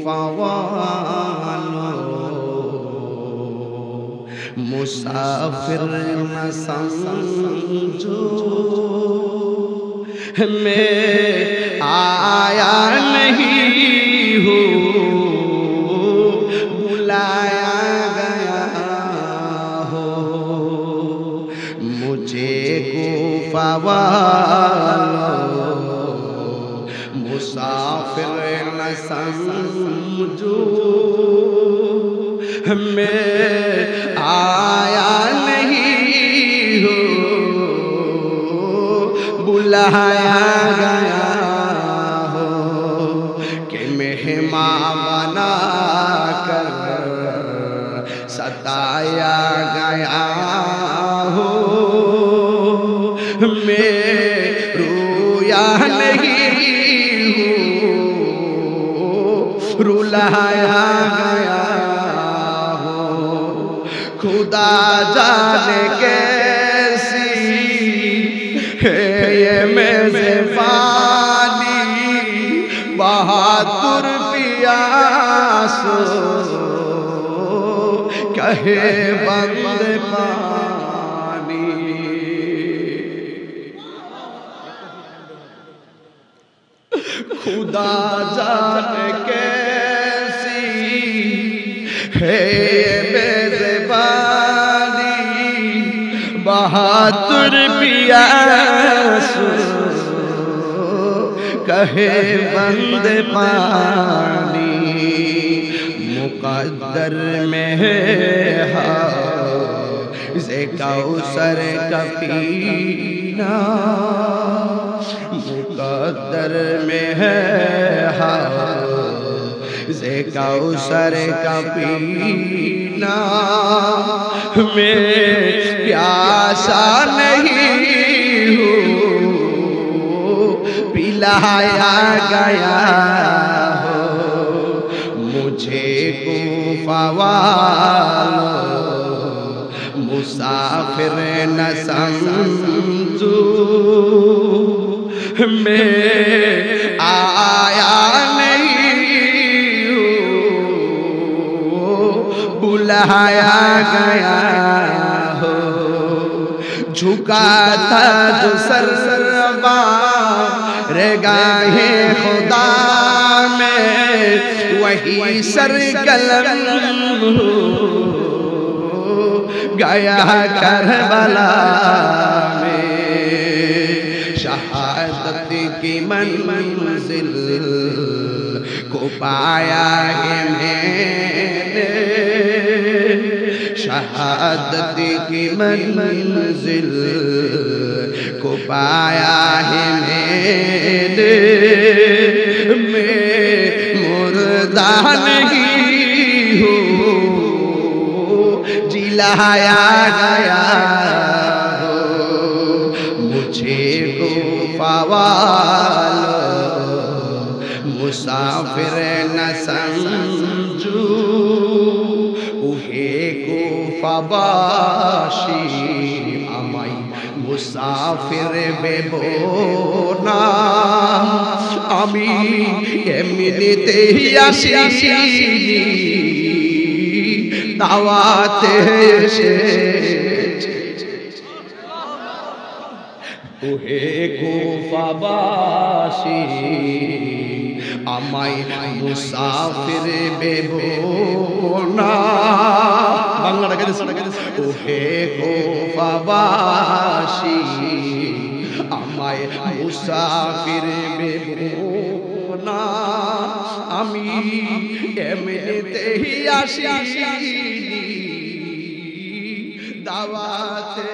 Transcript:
कोफा वालों मुसाफिर न समझो, मैं आया नहीं हूँ बुलाया गया हो। मुझे कोफा वालों मुसाफिर न समझो, मैं आया नहीं हूँ बुलाया गया हो कि मेहमान बना कर सताया गया हो। मैं रोया नहीं हूँ रुलाया गया हो। खुदा जाने कैसी है ये मेज़बानी, बहादुर पियास कहे बंदे पानी। खुदा जाने कैसी है ये मेज़बानी, बहादुर पियास कहे बंदे पानी। मुक़द्दर में है हौज़े कौसर का पीना, मुक़द्दर में है हौज़े कौसर का पीना। मैं प्यासा नहीं हूँ पिलाया गया हो। मुझे कोफा वालों मुसाफिर न समझो, मैं आया नहीं हूँ बुलाया गया हो। झुका था जो सर गाहे खुदा में, वही सर कलम हो गया करबला में। शहादत की मंजिल को पाया है मैंने, शहादत की मंजिल को पाया है मैंने। मैं मुर्दा नहीं हूँ जिलाया गया हो। मुझे कोफा वालों मुसाफिर न समझो, उहे कोफा बाशी আমায় মুসাফির ভেবো না। আমি এমনিতেই আসিনি দাওয়াতে এসেছি। ওহে কোফাবাসী আমায় মুসাফির ভেবো না। বাংলাটা কেন ওহে কোফাবাসী আমায় মুসাফির ভেবো না। আমি এমনিতেই আসিনি দাওয়াতে